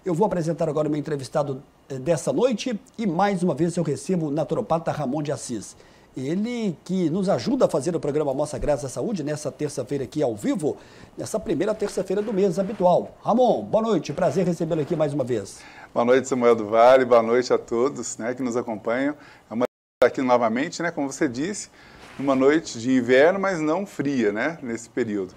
Eu vou apresentar agora o meu entrevistado dessa noite e mais uma vez eu recebo o naturopata Ramon de Assis. Ele que nos ajuda a fazer o programa Mostra Graças à Saúde nessa terça-feira aqui ao vivo, nessa primeira terça-feira do mês habitual. Ramon, boa noite, prazer recebê-lo aqui mais uma vez. Boa noite, Samuel do Vale, boa noite a todos, né, que nos acompanham. É uma aqui novamente, né, como você disse, uma noite de inverno, mas não fria, né, nesse período.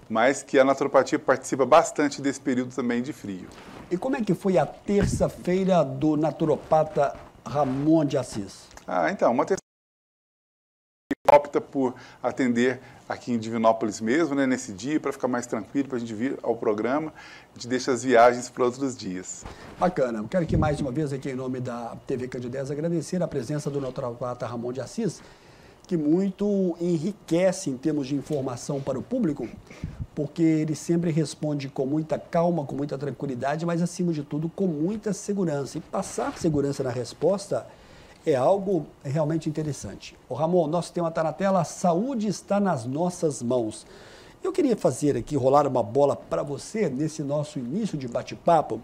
Mas que a naturopatia participa bastante desse período também de frio. E como é que foi a terça-feira do naturopata Ramon de Assis? Então, uma terça-feira opta por atender aqui em Divinópolis mesmo, né, nesse dia, para ficar mais tranquilo, para a gente vir ao programa, a gente deixa as viagens para outros dias. Bacana. Eu quero aqui mais uma vez, aqui em nome da TV Candidez, agradecer a presença do naturopata Ramon de Assis, que muito enriquece em termos de informação para o público, porque ele sempre responde com muita calma, com muita tranquilidade, mas acima de tudo com muita segurança. E passar segurança na resposta é algo realmente interessante. Ô Ramon, nosso tema está na tela, a saúde está nas nossas mãos. Eu queria fazer aqui, rolar uma bola para você, nesse nosso início de bate-papo.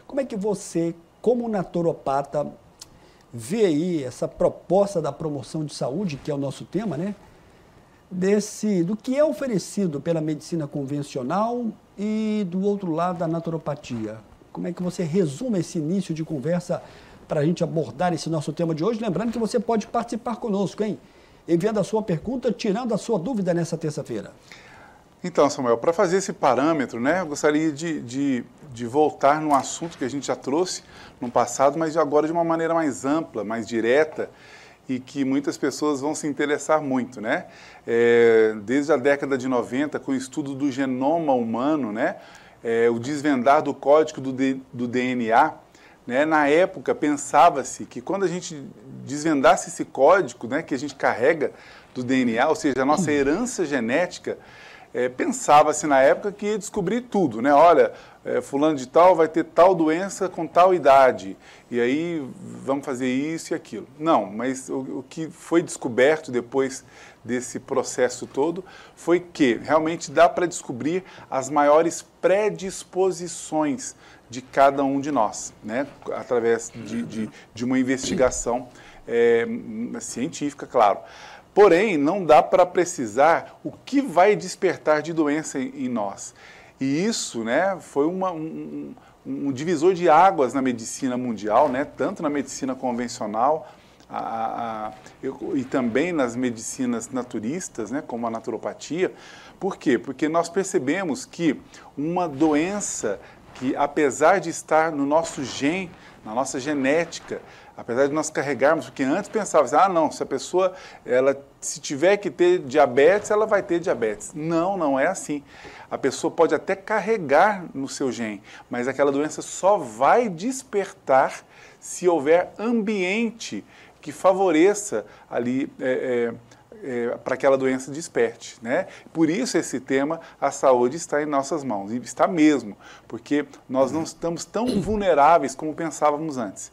Como é que você, como naturopata, vê aí essa proposta da promoção de saúde, que é o nosso tema, né? Do que é oferecido pela medicina convencional e do outro lado da naturopatia. Como é que você resume esse início de conversa para a gente abordar esse nosso tema de hoje? Lembrando que você pode participar conosco, hein? Enviando a sua pergunta, tirando a sua dúvida nessa terça-feira. Então, Samuel, para fazer esse parâmetro, né, eu gostaria de voltar num assunto que a gente já trouxe no passado, mas agora de uma maneira mais ampla, mais direta, e que muitas pessoas vão se interessar muito, né? Desde a década de 90, com o estudo do genoma humano, né, o desvendar do código do DNA, né, na época pensava-se que quando a gente desvendasse esse código, né, que a gente carrega do DNA, ou seja, a nossa herança genética, pensava-se na época que ia descobrir tudo, né? Olha, fulano de tal vai ter tal doença com tal idade, e aí vamos fazer isso e aquilo. Não, mas o que foi descoberto depois desse processo todo foi que realmente dá para descobrir as maiores predisposições de cada um de nós, né? Através de uma investigação científica, claro. Porém, não dá para precisar o que vai despertar de doença em nós. E isso, né, foi um divisor de águas na medicina mundial, né, tanto na medicina convencional e também nas medicinas naturistas, né, como a naturopatia. Por quê? Porque nós percebemos que uma doença que, apesar de estar no nosso gene, na nossa genética, apesar de nós carregarmos, porque antes pensava, não, se a pessoa, se tiver que ter diabetes, ela vai ter diabetes. Não, não é assim. A pessoa pode até carregar no seu gene, mas aquela doença só vai despertar se houver ambiente que favoreça ali para que aquela doença desperte, né? Por isso esse tema, a saúde está em nossas mãos, e está mesmo, porque nós não estamos tão vulneráveis como pensávamos antes.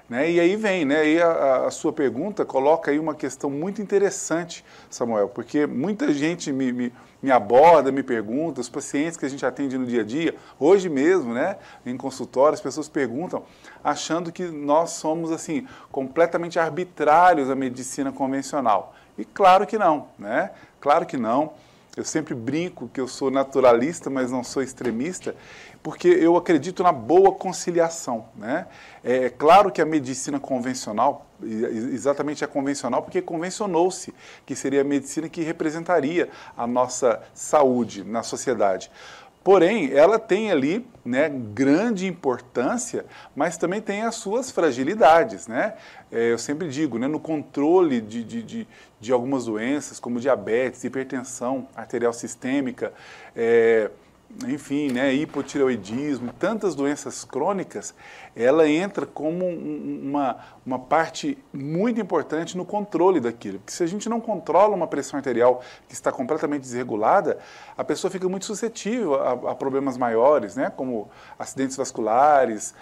Né? E aí vem, né? E a sua pergunta coloca aí uma questão muito interessante, Samuel, porque muita gente me aborda, me pergunta, os pacientes que a gente atende no dia a dia, hoje mesmo, né, em consultório, as pessoas perguntam, achando que nós somos, assim, completamente arbitrários à medicina convencional. E claro que não, né? Claro que não. Eu sempre brinco que eu sou naturalista, mas não sou extremista, porque eu acredito na boa conciliação, né? É claro que a medicina convencional, exatamente a convencional, porque convencionou-se que seria a medicina que representaria a nossa saúde na sociedade. Porém, ela tem ali, né, grande importância, mas também tem as suas fragilidades, né? Eu sempre digo, né, no controle de algumas doenças, como diabetes, hipertensão arterial sistêmica, enfim, né, hipotireoidismo, tantas doenças crônicas, ela entra como uma parte muito importante no controle daquilo. Porque se a gente não controla uma pressão arterial que está completamente desregulada, a pessoa fica muito suscetível a problemas maiores, né, como acidentes vasculares,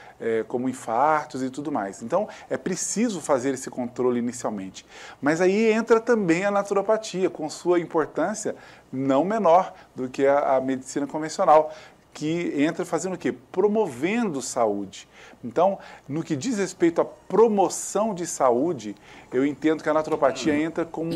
como infartos e tudo mais. Então, é preciso fazer esse controle inicialmente. Mas aí entra também a naturopatia, com sua importância não menor do que a medicina convencional, que entra fazendo o quê? Promovendo saúde. Então, no que diz respeito à promoção de saúde, eu entendo que a naturopatia entra como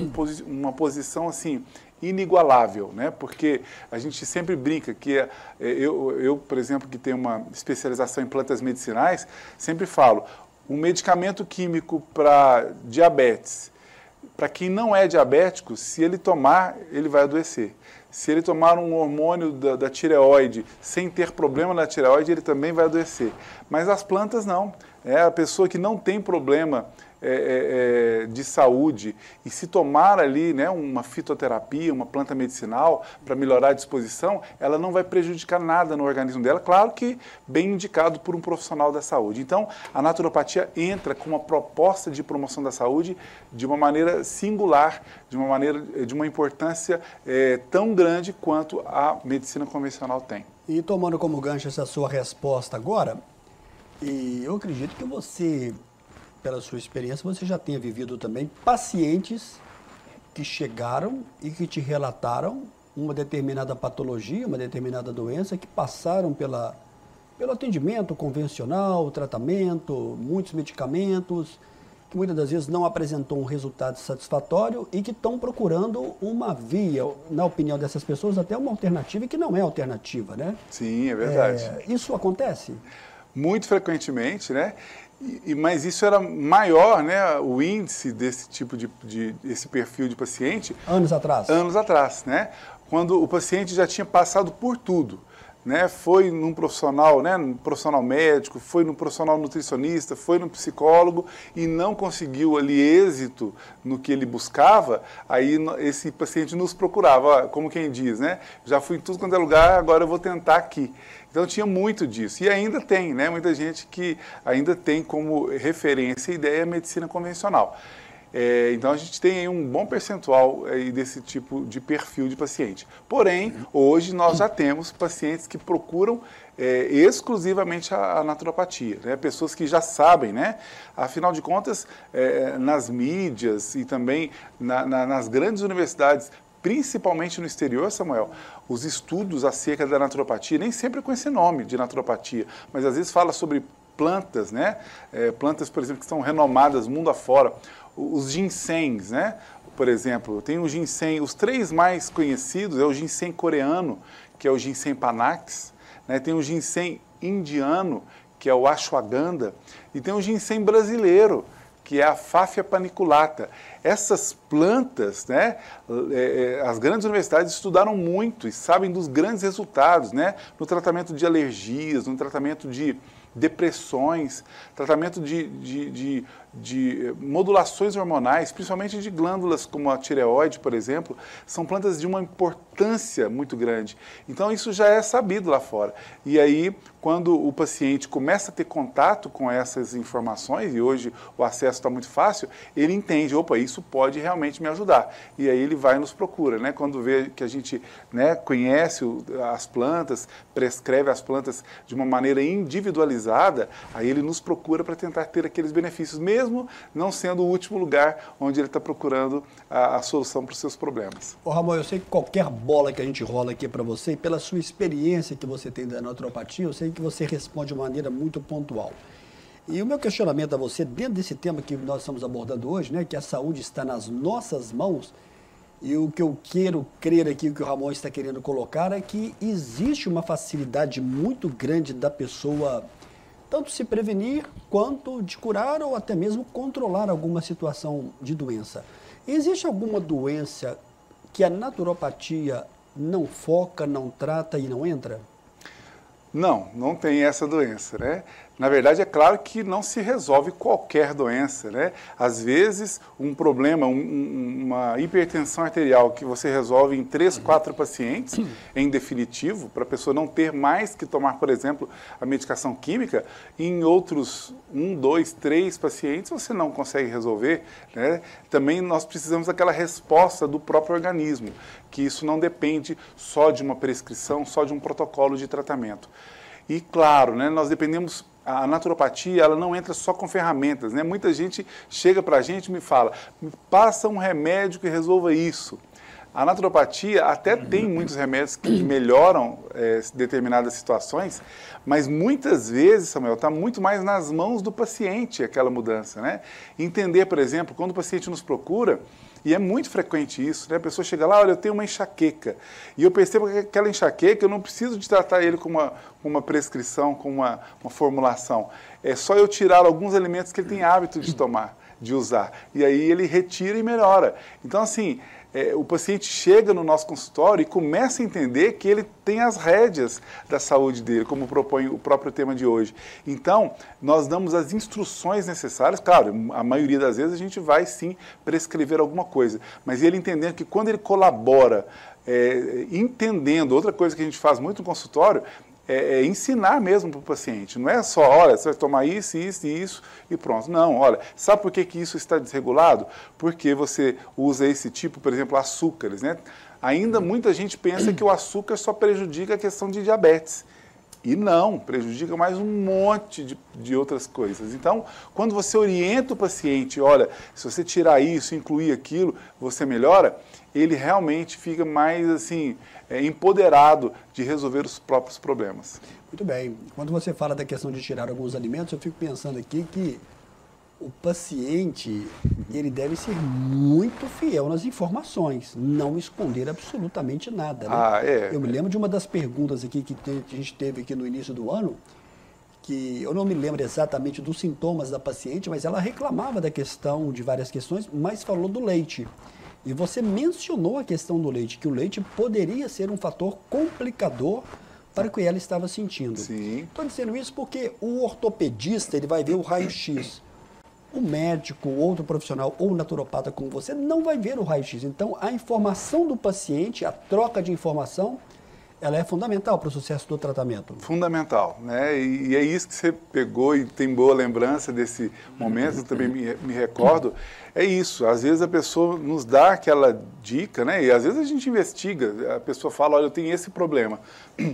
uma posição assim inigualável, né? Porque a gente sempre brinca que eu, por exemplo, que tenho uma especialização em plantas medicinais, sempre falo, um medicamento químico para diabetes, para quem não é diabético, se ele tomar, ele vai adoecer. Se ele tomar um hormônio da tireoide sem ter problema na tireoide, ele também vai adoecer. Mas as plantas não. A pessoa que não tem problema de saúde e se tomar ali, né, uma fitoterapia, uma planta medicinal para melhorar a disposição, ela não vai prejudicar nada no organismo dela, claro que bem indicado por um profissional da saúde. Então, a naturopatia entra com uma proposta de promoção da saúde de uma maneira singular, de uma importância tão grande quanto a medicina convencional tem. E tomando como gancho essa sua resposta agora, e eu acredito que você, pela sua experiência, você já tenha vivido também pacientes que chegaram e que te relataram uma determinada patologia, uma determinada doença, que passaram pelo atendimento convencional, tratamento, muitos medicamentos, que muitas das vezes não apresentou um resultado satisfatório e que estão procurando uma via, na opinião dessas pessoas, até uma alternativa e que não é alternativa, né? Sim, é verdade. Isso acontece? Muito frequentemente, né? Mas isso era maior, né? O índice desse tipo esse perfil de paciente. Anos atrás? Anos atrás, né? Quando o paciente já tinha passado por tudo. Né, foi num profissional, né, num profissional médico, foi num profissional nutricionista, foi num psicólogo e não conseguiu ali êxito no que ele buscava, aí esse paciente nos procurava, como quem diz, né, já fui em tudo quanto é lugar, agora eu vou tentar aqui. Então tinha muito disso, e ainda tem, né, muita gente que ainda tem como referência a ideia a medicina convencional. Então a gente tem aí um bom percentual aí desse tipo de perfil de paciente. Porém, hoje nós já temos pacientes que procuram exclusivamente a naturopatia, né? Pessoas que já sabem, né? Afinal de contas, nas mídias e também nas grandes universidades, principalmente no exterior, Samuel, os estudos acerca da naturopatia, nem sempre com esse nome de naturopatia, mas às vezes fala sobre plantas, né? Plantas, por exemplo, que são renomadas mundo afora. Os ginsengs, né? Por exemplo, tem o ginseng, os três mais conhecidos é o ginseng coreano, que é o ginseng panax, né? Tem o ginseng indiano, que é o ashwagandha, e tem o ginseng brasileiro, que é a Fáfia paniculata. Essas plantas, né, as grandes universidades estudaram muito e sabem dos grandes resultados, né, no tratamento de alergias, no tratamento de depressões, tratamento de modulações hormonais, principalmente de glândulas como a tireoide, por exemplo, são plantas de uma importância muito grande. Então isso já é sabido lá fora. E aí, quando o paciente começa a ter contato com essas informações, e hoje o acesso está muito fácil, ele entende, opa, isso pode realmente me ajudar. E aí ele vai e nos procura, né? Quando vê que a gente, né, conhece as plantas, prescreve as plantas de uma maneira individualizada, aí ele nos procura para tentar ter aqueles benefícios, mesmo não sendo o último lugar onde ele está procurando a solução para os seus problemas. Ô Ramon, eu sei que qualquer bola que a gente rola aqui para você, e pela sua experiência que você tem da naturopatia, eu sei que você responde de maneira muito pontual. E o meu questionamento a você, dentro desse tema que nós estamos abordando hoje, né, que a saúde está nas nossas mãos, e o que eu quero crer aqui, o que o Ramon está querendo colocar, é que existe uma facilidade muito grande da pessoa tanto se prevenir, quanto de curar ou até mesmo controlar alguma situação de doença. Existe alguma doença que a naturopatia não foca, não trata e não entra? Não, não tem essa doença, né? Na verdade, é claro que não se resolve qualquer doença, né? Às vezes, um problema, uma hipertensão arterial que você resolve em 3, 4 pacientes, em definitivo, para a pessoa não ter mais que tomar, por exemplo, a medicação química, em outros 1, 2, 3 pacientes você não consegue resolver, né? Também nós precisamos daquela resposta do próprio organismo, que isso não depende só de uma prescrição, só de um protocolo de tratamento. E claro, né, nós dependemos, a naturopatia ela não entra só com ferramentas, né? Muita gente chega para a gente e me fala, me passa um remédio que resolva isso. A naturopatia até tem muitos remédios que melhoram determinadas situações, mas muitas vezes, Samuel, está muito mais nas mãos do paciente aquela mudança, né? Entender, por exemplo, quando o paciente nos procura, e é muito frequente isso, né? A pessoa chega lá, olha, eu tenho uma enxaqueca, e eu percebo que aquela enxaqueca, eu não preciso de tratar ele com uma prescrição, com uma formulação. É só eu tirar alguns alimentos que ele tem hábito de tomar, de usar, e aí ele retira e melhora. Então, assim, o paciente chega no nosso consultório e começa a entender que ele tem as rédeas da saúde dele, como propõe o próprio tema de hoje. Então, nós damos as instruções necessárias. Claro, a maioria das vezes a gente vai sim prescrever alguma coisa, mas ele entendendo que quando ele colabora, entendendo, outra coisa que a gente faz muito no consultório, é ensinar mesmo para o paciente. Não é só, olha, você vai tomar isso, isso e isso e pronto. Não, olha, sabe por que isso está desregulado? Porque você usa esse tipo, por exemplo, açúcares, né? Ainda muita gente pensa que o açúcar só prejudica a questão de diabetes. E não, prejudica mais um monte de outras coisas. Então, quando você orienta o paciente, olha, se você tirar isso, incluir aquilo, você melhora, ele realmente fica mais, assim, empoderado de resolver os próprios problemas. Muito bem. Quando você fala da questão de tirar alguns alimentos, eu fico pensando aqui que o paciente, ele deve ser muito fiel nas informações, não esconder absolutamente nada, né? Eu me lembro de uma das perguntas aqui que a gente teve aqui no início do ano, que eu não me lembro exatamente dos sintomas da paciente, mas ela reclamava da questão, de várias questões, mas falou do leite. E você mencionou a questão do leite, que o leite poderia ser um fator complicador para o que ela estava sentindo. Sim. Estou dizendo isso porque o ortopedista, ele vai ver o raio-x. O médico, outro profissional ou naturopata como você não vai ver o raio-x. Então, a informação do paciente, a troca de informação, ela é fundamental para o sucesso do tratamento. Fundamental, né? E é isso que você pegou e tem boa lembrança desse momento, eu também me recordo. É isso, às vezes a pessoa nos dá aquela dica, né? E às vezes a gente investiga, a pessoa fala, olha, eu tenho esse problema.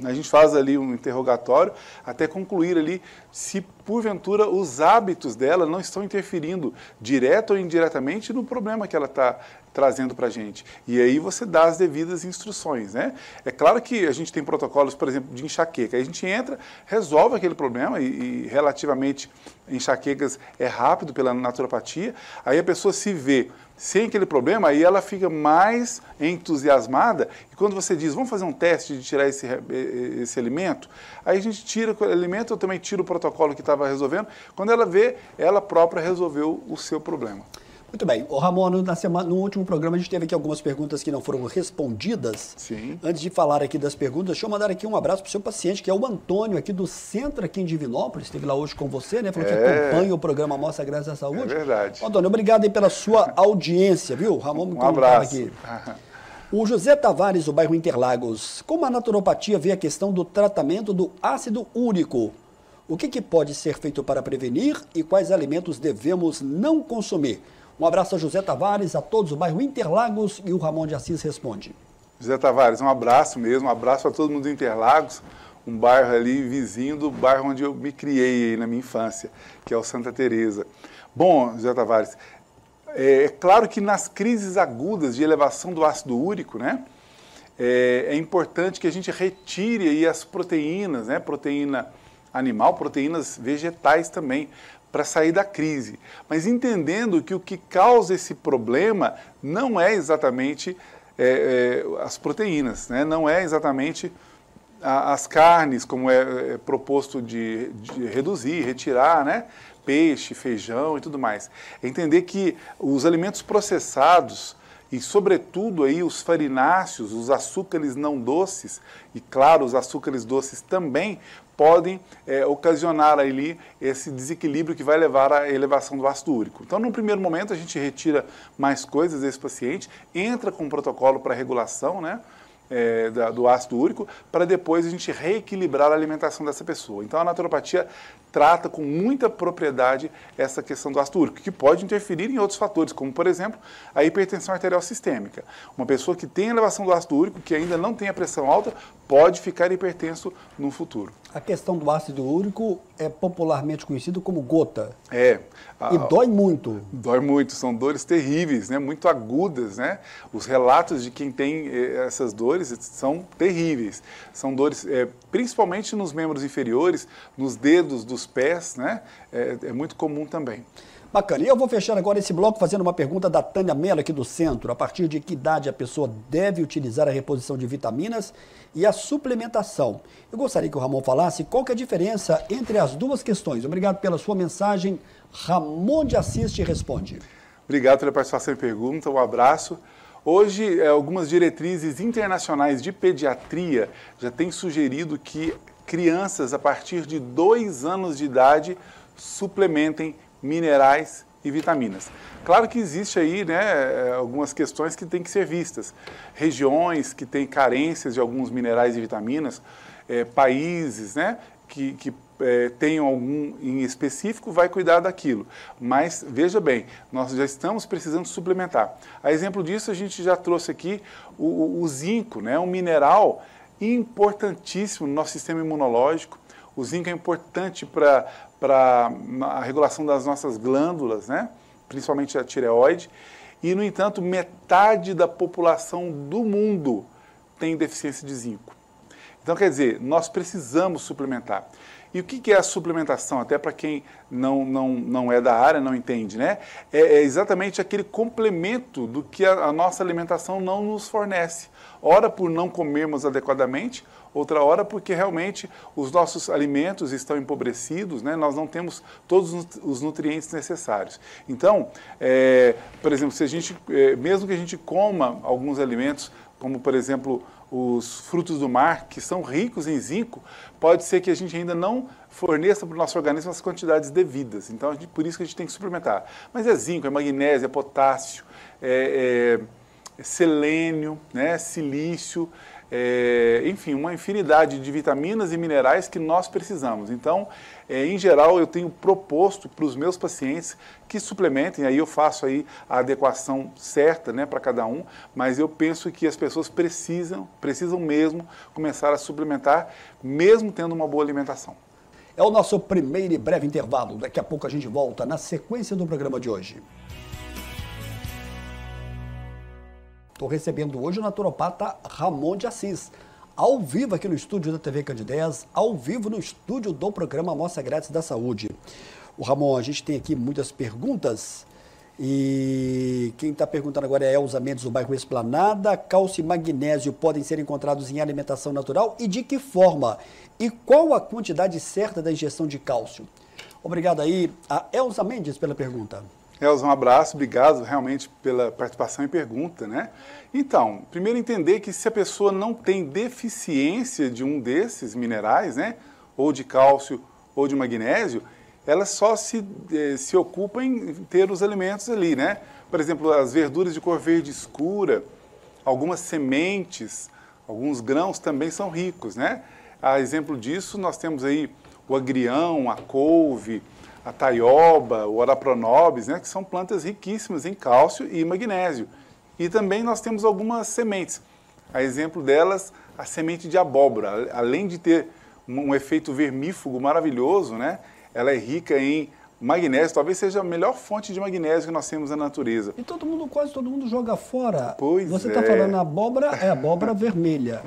A gente faz ali um interrogatório até concluir ali se porventura os hábitos dela não estão interferindo direto ou indiretamente no problema que ela está trazendo para a gente. E aí você dá as devidas instruções, né? É claro que a gente tem protocolos, por exemplo, de enxaqueca. Aí a gente entra, resolve aquele problema e relativamente enxaquecas é rápido pela naturopatia. Aí a pessoa se vê sem aquele problema, aí ela fica mais entusiasmada. E quando você diz, vamos fazer um teste de tirar esse alimento, aí a gente tira o alimento, eu também tiro o protocolo que estava resolvendo. Quando ela vê, ela própria resolveu o seu problema. Muito bem. Ô Ramon, no último programa a gente teve aqui algumas perguntas que não foram respondidas. Sim. Antes de falar aqui das perguntas, deixa eu mandar aqui um abraço para o seu paciente, que é o Antônio, aqui do centro, aqui em Divinópolis. Esteve lá hoje com você, né? Falou que acompanha o programa Mostra Graças à Saúde. É verdade. Antônio, obrigado aí pela sua audiência, viu? Ramon me abraço aqui. O José Tavares, do bairro Interlagos. Como a naturopatia vê a questão do tratamento do ácido úrico? O que pode ser feito para prevenir e quais alimentos devemos não consumir? Um abraço a José Tavares, a todos do bairro Interlagos, e o Ramon de Assis responde. José Tavares, um abraço mesmo, um abraço a todo mundo do Interlagos, um bairro ali vizinho do bairro onde eu me criei aí na minha infância, que é o Santa Teresa. Bom, José Tavares, é claro que nas crises agudas de elevação do ácido úrico, né, é importante que a gente retire aí as proteínas, né, proteína animal, proteínas vegetais também, para sair da crise, mas entendendo que o que causa esse problema não é exatamente as proteínas, né? Não é exatamente as carnes, como é proposto de reduzir, retirar, né? Peixe, feijão e tudo mais. É entender que os alimentos processados e, sobretudo, aí, os farináceos, os açúcares não doces, e, claro, os açúcares doces também, podem ocasionar ali esse desequilíbrio que vai levar à elevação do ácido úrico. Então, num primeiro momento, a gente retira mais coisas desse paciente, entra com um protocolo para regulação, né, do ácido úrico, para depois a gente reequilibrar a alimentação dessa pessoa. Então, a naturopatia trata com muita propriedade essa questão do ácido úrico, que pode interferir em outros fatores, como, por exemplo, a hipertensão arterial sistêmica. Uma pessoa que tem elevação do ácido úrico, que ainda não tem a pressão alta, pode ficar hipertenso no futuro. A questão do ácido úrico é popularmente conhecido como gota. É. E dói muito. Dói muito, são dores terríveis, né? Muito agudas, né? Os relatos de quem tem essas dores são terríveis. São dores, principalmente nos membros inferiores, nos dedos dos pés, né? É muito comum também. Bacana. E eu vou fechar agora esse bloco fazendo uma pergunta da Tânia Mello aqui do Centro. A partir de que idade a pessoa deve utilizar a reposição de vitaminas e a suplementação? Eu gostaria que o Ramon falasse qual que é a diferença entre as duas questões. Obrigado pela sua mensagem. Ramon de Assis te responde. Obrigado pela participação e pergunta. Um abraço. Hoje, algumas diretrizes internacionais de pediatria já têm sugerido que crianças a partir de 2 anos de idade suplementem minerais e vitaminas. Claro que existe aí, né, algumas questões que têm que ser vistas. Regiões que têm carências de alguns minerais e vitaminas, países, né, que tenham algum em específico, vai cuidar daquilo. Mas, veja bem, nós já estamos precisando suplementar. A exemplo disso, a gente já trouxe aqui o zinco, né, um mineral importantíssimo no nosso sistema imunológico. O zinco é importante para a regulação das nossas glândulas, né? Principalmente a tireoide. E, no entanto, metade da população do mundo tem deficiência de zinco. Então, quer dizer, nós precisamos suplementar. E o que é a suplementação? Até para quem não é da área, não entende, né? É exatamente aquele complemento do que a nossa alimentação não nos fornece. Ora por não comermos adequadamente, outra hora porque realmente os nossos alimentos estão empobrecidos, né? Nós não temos todos os nutrientes necessários. Então, por exemplo, se a gente, mesmo que a gente coma alguns alimentos, como por exemplo os frutos do mar, que são ricos em zinco, pode ser que a gente ainda não forneça para o nosso organismo as quantidades devidas. Então, por isso que a gente tem que suplementar. Mas é zinco, é magnésio, é potássio, é selênio, né, silício, enfim, uma infinidade de vitaminas e minerais que nós precisamos. Então, em geral, eu tenho proposto para os meus pacientes que suplementem, aí eu faço aí a adequação certa, né, para cada um, mas eu penso que as pessoas precisam mesmo começar a suplementar, mesmo tendo uma boa alimentação. É o nosso primeiro e breve intervalo. Daqui a pouco a gente volta na sequência do programa de hoje. Estou recebendo hoje o naturopata Ramon de Assis, ao vivo aqui no estúdio da TV Candidez, ao vivo no estúdio do programa Amostra Grátis da Saúde. O Ramon, a gente tem aqui muitas perguntas e quem está perguntando agora é Elza Mendes, do bairro Esplanada. Cálcio e magnésio podem ser encontrados em alimentação natural e de que forma? E qual a quantidade certa da ingestão de cálcio? Obrigado aí a Elza Mendes pela pergunta. Elza, um abraço, obrigado realmente pela participação e pergunta, né? Então, primeiro entender que se a pessoa não tem deficiência de um desses minerais, né, ou de cálcio ou de magnésio, ela só se ocupa em ter os alimentos ali, né? Por exemplo, as verduras de cor verde escura, algumas sementes, alguns grãos também são ricos, né? A exemplo disso, nós temos aí o agrião, a couve, a taioba, o orapronobis, né, que são plantas riquíssimas em cálcio e magnésio. E também nós temos algumas sementes. A exemplo delas, a semente de abóbora. Além de ter um efeito vermífugo maravilhoso, né, ela é rica em magnésio, talvez seja a melhor fonte de magnésio que nós temos na natureza. E quase todo mundo joga fora. Pois Você está falando abóbora, é abóbora vermelha.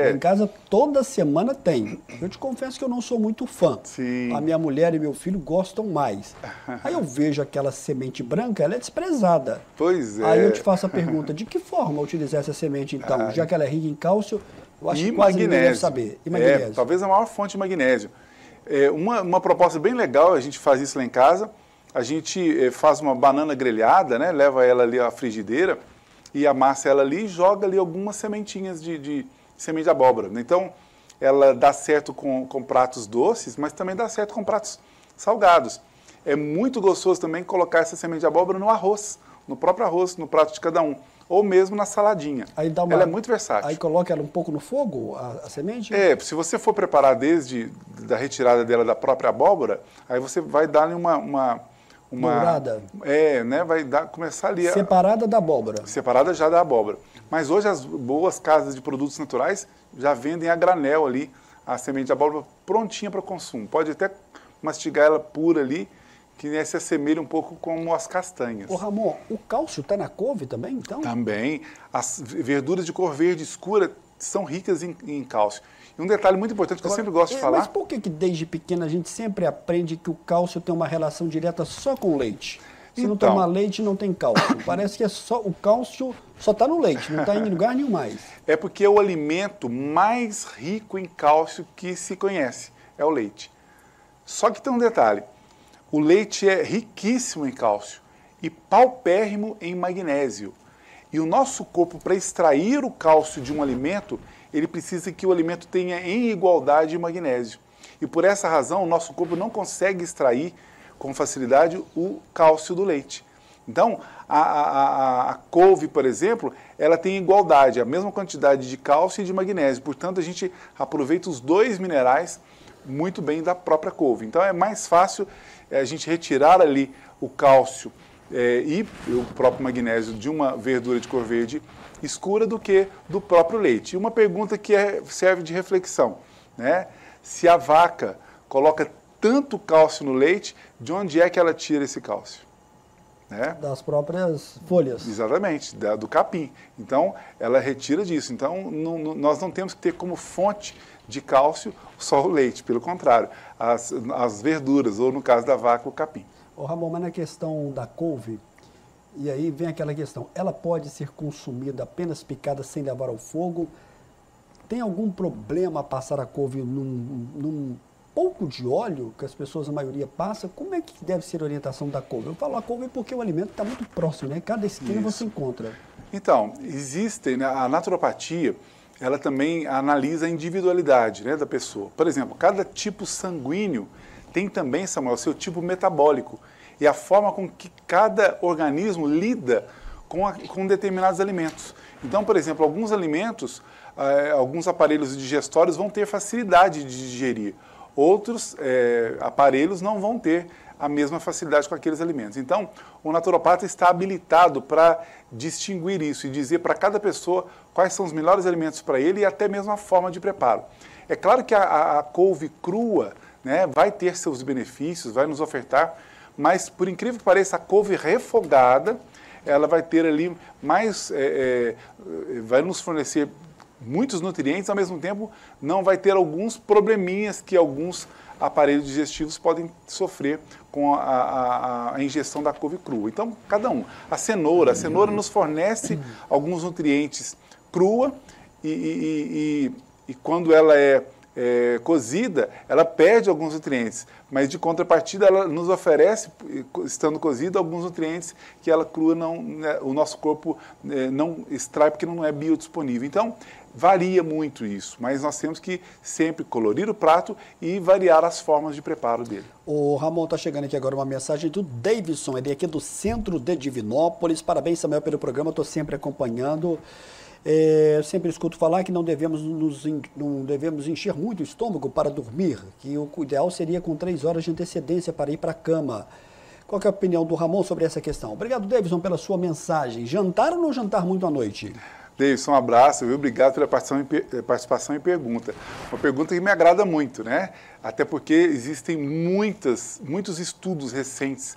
Em casa toda semana tem. Eu te confesso que eu não sou muito fã. Sim. A minha mulher e meu filho gostam mais. Aí eu vejo aquela semente branca, ela é desprezada. Pois é. Aí eu te faço a pergunta, de que forma utilizar essa semente então? Já que ela é rica em cálcio, eu acho que quase ninguém deve saber. E magnésio? Talvez a maior fonte de magnésio. Uma proposta bem legal, a gente faz isso lá em casa, a gente faz uma banana grelhada, né, leva ela ali à frigideira e amassa ela ali e joga ali algumas sementinhas de semente de abóbora. Então, ela dá certo com pratos doces, mas também dá certo com pratos salgados. É muito gostoso também colocar essa semente de abóbora no arroz, no próprio arroz, no prato de cada um. Ou mesmo na saladinha. Ela é muito versátil. Aí coloca ela um pouco no fogo, a semente? Se você for preparar desde da retirada dela da própria abóbora, aí você vai dar uma dourada. Né? Vai começar ali. Separada da abóbora. Separada já da abóbora. Mas hoje as boas casas de produtos naturais já vendem a granel ali a semente de abóbora prontinha para consumo. Pode até mastigar ela pura ali, que se assemelha um pouco como as castanhas. Ô Ramon, o cálcio está na couve também, então? Também. As verduras de cor verde escura são ricas em cálcio. E um detalhe muito importante que eu sempre gosto de falar... Mas por que desde pequena a gente sempre aprende que o cálcio tem uma relação direta só com o leite? Se não tomar leite, não tem cálcio. Parece que é só, o cálcio só está no leite, não está em lugar nenhum mais. É porque é o alimento mais rico em cálcio que se conhece, é o leite. Só que tem um detalhe, o leite é riquíssimo em cálcio e paupérrimo em magnésio. E o nosso corpo, para extrair o cálcio de um alimento, ele precisa que o alimento tenha em igualdade de magnésio. E por essa razão, o nosso corpo não consegue extrair com facilidade o cálcio do leite. Então, a couve, por exemplo, ela tem igualdade, a mesma quantidade de cálcio e de magnésio. Portanto, a gente aproveita os dois minerais muito bem da própria couve. Então, é mais fácil a gente retirar ali o cálcio e o próprio magnésio de uma verdura de cor verde escura do que do próprio leite. E uma pergunta que serve de reflexão, né? Se a vaca coloca tanto cálcio no leite, de onde é que ela tira esse cálcio? Né? Das próprias folhas. Exatamente, do capim. Então, ela retira disso. Então, nós não temos que ter como fonte de cálcio só o leite, pelo contrário, as verduras, ou no caso da vaca, o capim. Ô Ramon, mas na questão da couve, e aí vem aquela questão, ela pode ser consumida apenas picada sem levar ao fogo? Tem algum problema passar a couve num pouco de óleo que as pessoas, a maioria, passa? Como é que deve ser a orientação da couve? Eu falo a couve porque o alimento está muito próximo, né? Cada esquina você encontra. Então, existe, né, a naturopatia, ela também analisa a individualidade, né, da pessoa. Por exemplo, cada tipo sanguíneo tem também, Samuel, seu tipo metabólico e a forma com que cada organismo lida com determinados alimentos. Então, por exemplo, alguns alimentos, alguns aparelhos digestórios vão ter facilidade de digerir. Outros aparelhos não vão ter a mesma facilidade com aqueles alimentos. Então, o naturopata está habilitado para distinguir isso e dizer para cada pessoa quais são os melhores alimentos para ele e até mesmo a forma de preparo. É claro que a couve crua, né, vai ter seus benefícios, vai nos ofertar, mas, por incrível que pareça, a couve refogada, ela vai ter ali mais, vai nos fornecer muitos nutrientes, ao mesmo tempo não vai ter alguns probleminhas que alguns aparelhos digestivos podem sofrer com a ingestão da couve crua. Então, cada um. A cenoura nos fornece alguns nutrientes crua e quando ela é cozida, ela perde alguns nutrientes, mas de contrapartida ela nos oferece, estando cozida, alguns nutrientes que ela crua o nosso corpo não extrai porque não é biodisponível. Então, varia muito isso, mas nós temos que sempre colorir o prato e variar as formas de preparo dele. O Ramon, está chegando aqui agora uma mensagem do Davidson, ele é aqui do centro de Divinópolis. Parabéns, Samuel, pelo programa, estou sempre acompanhando. Eu sempre escuto falar que não devemos encher muito o estômago para dormir, que o ideal seria com 3 horas de antecedência para ir para a cama. Qual que é a opinião do Ramon sobre essa questão? Obrigado, Davidson, pela sua mensagem. Jantar ou não jantar muito à noite? Davidson, um abraço, viu? Obrigado pela participação e pergunta. Uma pergunta que me agrada muito, né? Até porque existem muitos estudos recentes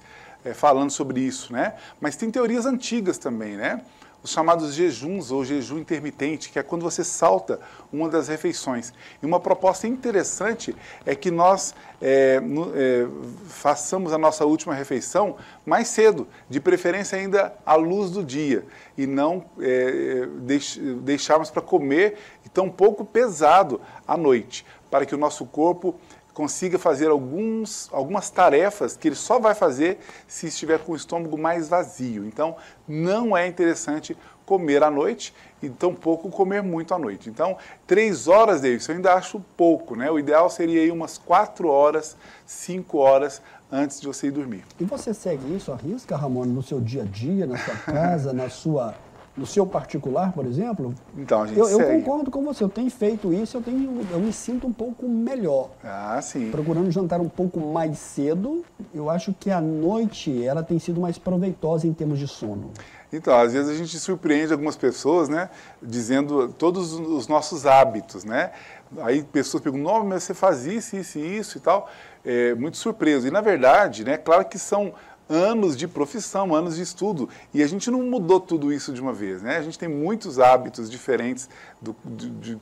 falando sobre isso, né? Mas tem teorias antigas também, né? Os chamados jejuns ou jejum intermitente, que é quando você salta uma das refeições. E uma proposta interessante é que nós façamos a nossa última refeição mais cedo, de preferência ainda à luz do dia, e não deixarmos para comer tão pouco pesado à noite, para que o nosso corpo consiga fazer algumas tarefas que ele só vai fazer se estiver com o estômago mais vazio. Então, não é interessante comer à noite e tampouco comer muito à noite. Então, 3 horas, Davidson, eu ainda acho pouco, né? O ideal seria aí umas 4 horas, 5 horas antes de você ir dormir. E você segue isso, arrisca, Ramon, no seu dia a dia, na sua casa, No seu particular, por exemplo, Então, a gente eu segue. concordo com você, eu tenho feito isso, eu me sinto um pouco melhor. Ah, sim. Procurando jantar um pouco mais cedo, eu acho que a noite ela tem sido mais proveitosa em termos de sono. Então, às vezes a gente surpreende algumas pessoas, né, dizendo todos os nossos hábitos, né? Aí pessoas perguntam, não, mas você faz isso e tal. É muito surpreso. E, na verdade, né, claro que são anos de profissão, anos de estudo, e a gente não mudou tudo isso de uma vez, né? A gente tem muitos hábitos diferentes do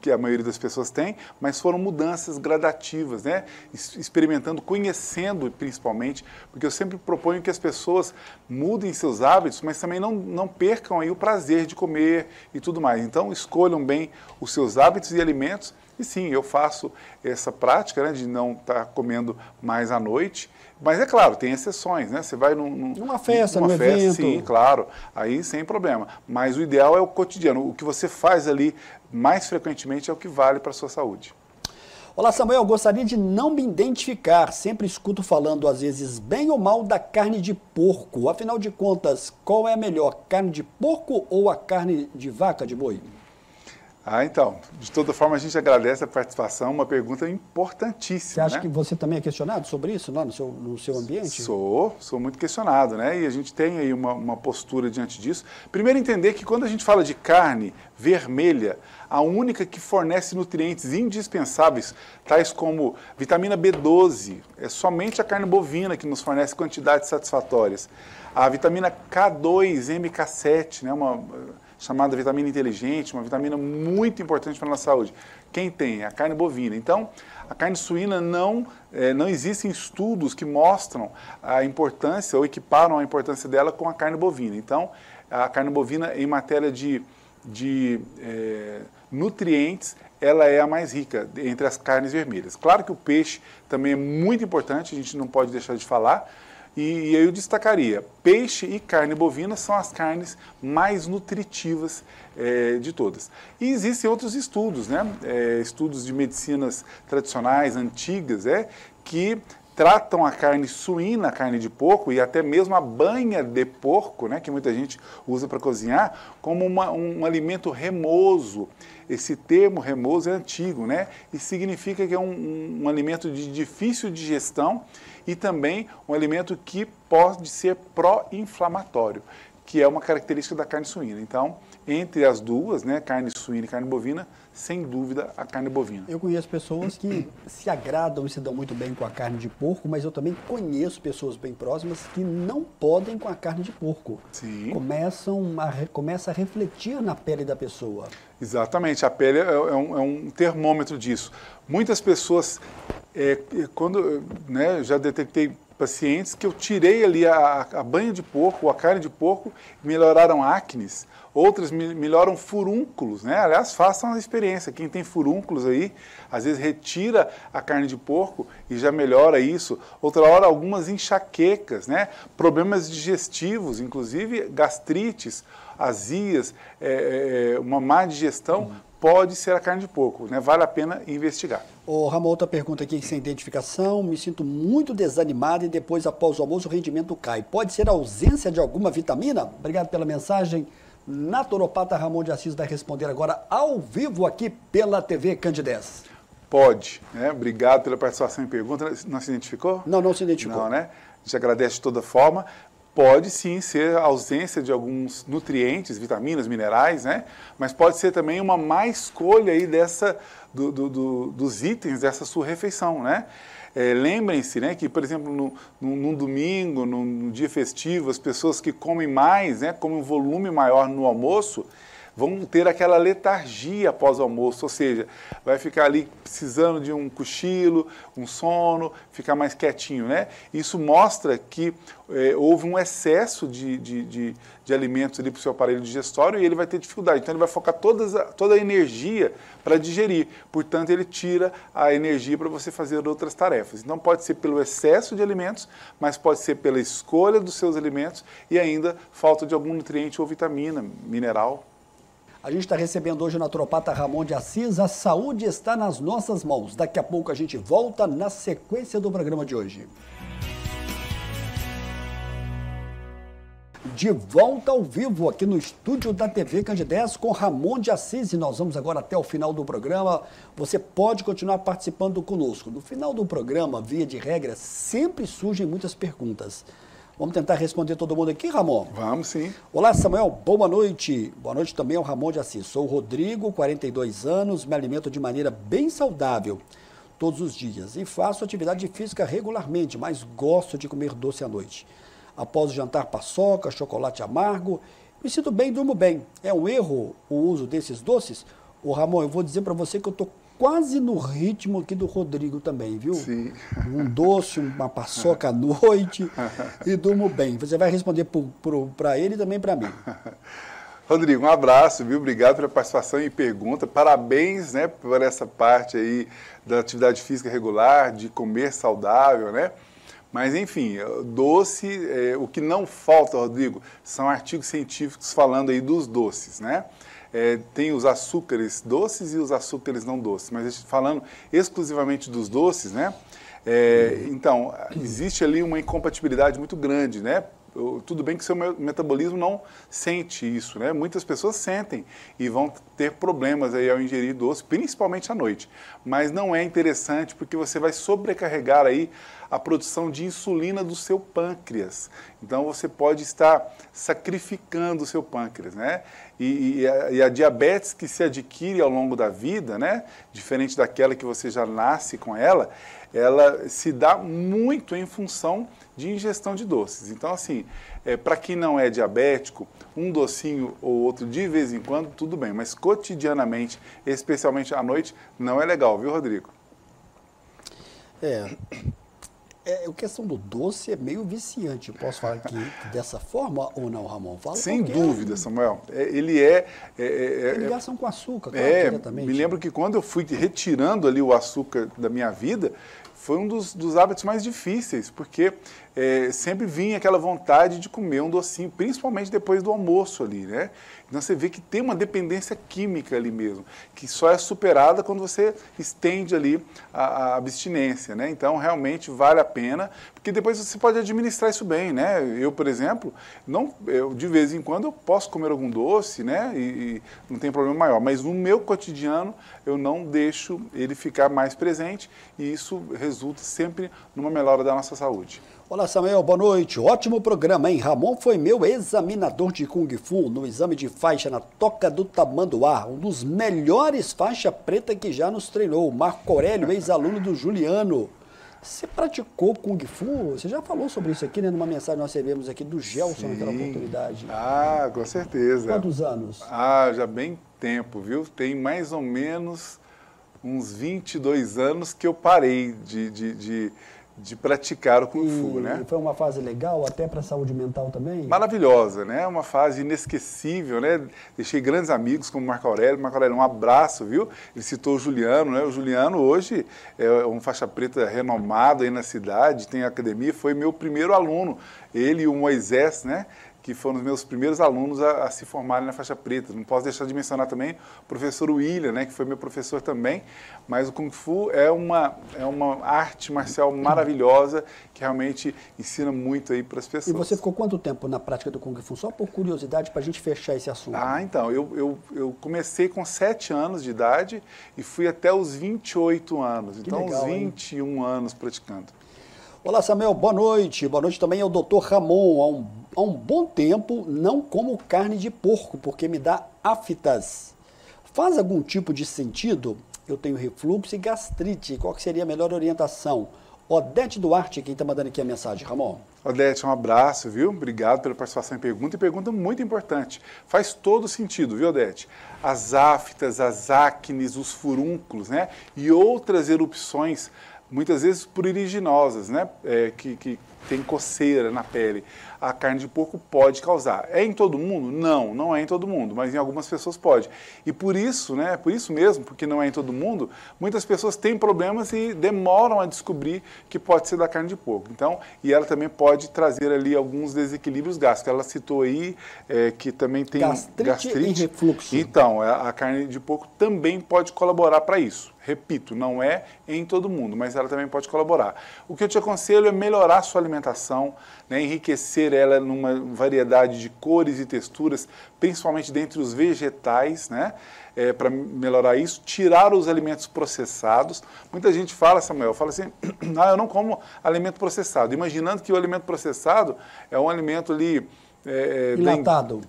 que a maioria das pessoas tem, mas foram mudanças gradativas, né? Experimentando, conhecendo principalmente, porque eu sempre proponho que as pessoas mudem seus hábitos, mas também não percam aí o prazer de comer e tudo mais. Então, escolham bem os seus hábitos e alimentos. E sim, eu faço essa prática, né, de não estar comendo mais à noite. Mas é claro, tem exceções, né? Você vai numa festa, num evento. Sim, claro, aí sem problema. Mas o ideal é o cotidiano. O que você faz ali mais frequentemente é o que vale para a sua saúde. Olá, Samuel, gostaria de não me identificar. Sempre escuto falando, às vezes, bem ou mal da carne de porco. Afinal de contas, qual é a melhor, carne de porco ou a carne de vaca, de boi? Ah, então, de toda forma a gente agradece a participação, uma pergunta importantíssima. Você acha, né? que você também é questionado sobre isso lá no seu ambiente? Sou muito questionado, né? E a gente tem aí uma postura diante disso. Primeiro entender que quando a gente fala de carne vermelha, a única que fornece nutrientes indispensáveis, tais como vitamina B12, é somente a carne bovina que nos fornece quantidades satisfatórias. A vitamina K2, MK7, né? Chamada vitamina inteligente, uma vitamina muito importante para a nossa saúde. Quem tem? A carne bovina. Então, a carne suína não existem estudos que mostram a importância ou equiparam a importância dela com a carne bovina. Então, a carne bovina, em matéria de nutrientes, ela é a mais rica entre as carnes vermelhas. Claro que o peixe também é muito importante, a gente não pode deixar de falar. E eu destacaria, peixe e carne bovina são as carnes mais nutritivas de todas. E existem outros estudos, né? Estudos de medicinas tradicionais, antigas, que tratam a carne suína, a carne de porco e até mesmo a banha de porco, né, que muita gente usa para cozinhar, como um alimento remoso. Esse termo remoso é antigo, né? E significa que é um alimento de difícil digestão e também um alimento que pode ser pró-inflamatório, que é uma característica da carne suína. Então, entre as duas, né, carne suína e carne bovina, sem dúvida a carne bovina. Eu conheço pessoas que se agradam e se dão muito bem com a carne de porco, mas eu também conheço pessoas bem próximas que não podem com a carne de porco. Sim. Começa a refletir na pele da pessoa. Exatamente, a pele é um termômetro disso. Muitas pessoas, já detectei pacientes que eu tirei ali a banha de porco, a carne de porco, melhoraram acnes, outras melhoram furúnculos, né? Aliás, façam a experiência, quem tem furúnculos aí, às vezes retira a carne de porco e já melhora isso. Outra hora, algumas enxaquecas, né? Problemas digestivos, inclusive gastrites, azias, uma má digestão, pode ser a carne de porco, né? Vale a pena investigar. Ramon, outra pergunta aqui sem identificação. Me sinto muito desanimado e depois, após o almoço, o rendimento cai. Pode ser a ausência de alguma vitamina? Obrigado pela mensagem. Naturopata Ramon de Assis vai responder agora ao vivo aqui pela TV Candidez. Pode, né? Obrigado pela participação em pergunta. Não se identificou? Não se identificou. Não, né? A gente agradece de toda forma. Pode sim ser a ausência de alguns nutrientes, vitaminas, minerais, né? Mas pode ser também uma má escolha aí dos itens dessa sua refeição, né? Lembrem-se, né, que, por exemplo, num domingo, num dia festivo, as pessoas que comem mais, né, comem um volume maior no almoço, vão ter aquela letargia após o almoço, ou seja, vai ficar ali precisando de um cochilo, um sono, ficar mais quietinho, né? Isso mostra que houve um excesso de alimentos ali para o seu aparelho digestório e ele vai ter dificuldade. Então ele vai focar toda a energia para digerir, portanto ele tira a energia para você fazer outras tarefas. Então pode ser pelo excesso de alimentos, mas pode ser pela escolha dos seus alimentos e ainda falta de algum nutriente ou vitamina, mineral. A gente está recebendo hoje o naturopata Ramon de Assis. A saúde está nas nossas mãos. Daqui a pouco a gente volta na sequência do programa de hoje. De volta ao vivo aqui no estúdio da TV Candidez com Ramon de Assis. E nós vamos agora até o final do programa. Você pode continuar participando conosco. No final do programa, via de regra, sempre surgem muitas perguntas. Vamos tentar responder todo mundo aqui, Ramon? Vamos sim. Olá, Samuel. Boa noite. Boa noite também ao Ramon de Assis. Sou o Rodrigo, 42 anos, me alimento de maneira bem saudável todos os dias e faço atividade física regularmente, mas gosto de comer doce à noite. Após o jantar, paçoca, chocolate amargo, me sinto bem e durmo bem. É um erro o uso desses doces? Ô, Ramon, eu vou dizer para você que eu estou quase no ritmo aqui do Rodrigo também, viu? Sim. Um doce, uma paçoca à noite e durmo bem. Você vai responder para ele e também para mim. Rodrigo, um abraço, viu? Obrigado pela participação e pergunta. Parabéns, né, por essa parte aí da atividade física regular, de comer saudável, né? Mas, enfim, doce, o que não falta, Rodrigo, são artigos científicos falando aí dos doces, né? Tem os açúcares doces e os açúcares não doces, mas falando exclusivamente dos doces, né? Então, existe ali uma incompatibilidade muito grande, né? Tudo bem que seu metabolismo não sente isso, né? Muitas pessoas sentem e vão ter problemas aí ao ingerir doce, principalmente à noite. Mas não é interessante porque você vai sobrecarregar aí a produção de insulina do seu pâncreas. Então você pode estar sacrificando o seu pâncreas, né? E a diabetes que se adquire ao longo da vida, né? Diferente daquela que você já nasce com ela se dá muito em função de ingestão de doces. Então, assim, para quem não é diabético, um docinho ou outro de vez em quando, tudo bem, mas cotidianamente, especialmente à noite, não é legal, viu, Rodrigo? A questão do doce é meio viciante. Posso falar aqui dessa forma ou não, Ramon? Fala. Sem dúvida, Samuel. Tem ligação com açúcar, claro, diretamente. Me lembro que quando eu fui retirando ali o açúcar da minha vida, foi um dos hábitos mais difíceis, porque sempre vinha aquela vontade de comer um docinho, principalmente depois do almoço ali, né? Então você vê que tem uma dependência química ali mesmo, que só é superada quando você estende ali a abstinência, né? Então realmente vale a pena, porque depois você pode administrar isso bem, né? Eu, por exemplo, de vez em quando eu posso comer algum doce, né? E não tem problema maior, mas no meu cotidiano eu não deixo ele ficar mais presente e isso resulta sempre numa melhora da nossa saúde. Olá, Samuel, boa noite. Ótimo programa, hein? Ramon foi meu examinador de Kung Fu no exame de faixa na Toca do Tamanduá, um dos melhores faixa preta que já nos treinou. Marco Aurélio, ex-aluno do Juliano. Você praticou Kung Fu? Você já falou sobre isso aqui, né? Numa mensagem que nós recebemos aqui do Gelson naquela oportunidade. Ah, com certeza. Quantos anos? Já bem tempo, viu? Tem mais ou menos uns 22 anos que eu parei de praticar o Kung Fu, né? Foi uma fase legal, até para a saúde mental também? Maravilhosa, né? Uma fase inesquecível, né? Deixei grandes amigos como Marco Aurélio. Marco Aurélio, um abraço, viu? Ele citou o Juliano, né? O Juliano hoje é um faixa preta renomado aí na cidade, tem academia, foi meu primeiro aluno. Ele e o Moisés, né? Que foram os meus primeiros alunos a se formarem na faixa preta. Não posso deixar de mencionar também o professor William, né, que foi meu professor também, mas o Kung Fu é uma arte marcial maravilhosa que realmente ensina muito aí para as pessoas. E você ficou quanto tempo na prática do Kung Fu? Só por curiosidade, para a gente fechar esse assunto. Então, eu comecei com 7 anos de idade e fui até os 28 anos, então legal, uns 21 anos praticando. Olá, Samuel, boa noite. Boa noite também ao Dr. Ramon. Há um bom tempo não como carne de porco, porque me dá aftas. Faz algum tipo de sentido? Eu tenho refluxo e gastrite. Qual que seria a melhor orientação? Odete Duarte, quem está mandando aqui a mensagem, Ramon. Odete, um abraço, viu? Obrigado pela participação em pergunta. E pergunta muito importante. Faz todo sentido, viu, Odete? As aftas, as acnes, os furúnculos, né? E outras erupções, muitas vezes pruriginosas, né? Que tem coceira na pele. A carne de porco pode causar. É em todo mundo? Não, não é em todo mundo, mas em algumas pessoas pode. E por isso, né, por isso mesmo, porque não é em todo mundo, muitas pessoas têm problemas e demoram a descobrir que pode ser da carne de porco. Então, e ela também pode trazer ali alguns desequilíbrios gástricos. Ela citou aí que também tem gastrite e refluxo. Então, a carne de porco também pode colaborar para isso. Repito, não é em todo mundo, mas ela também pode colaborar. O que eu te aconselho é melhorar a sua alimentação, né, enriquecer ela numa variedade de cores e texturas, principalmente dentre os vegetais, né, para melhorar isso, tirar os alimentos processados. Muita gente fala, Samuel, fala assim, eu não como alimento processado, imaginando que o alimento processado é um alimento ali...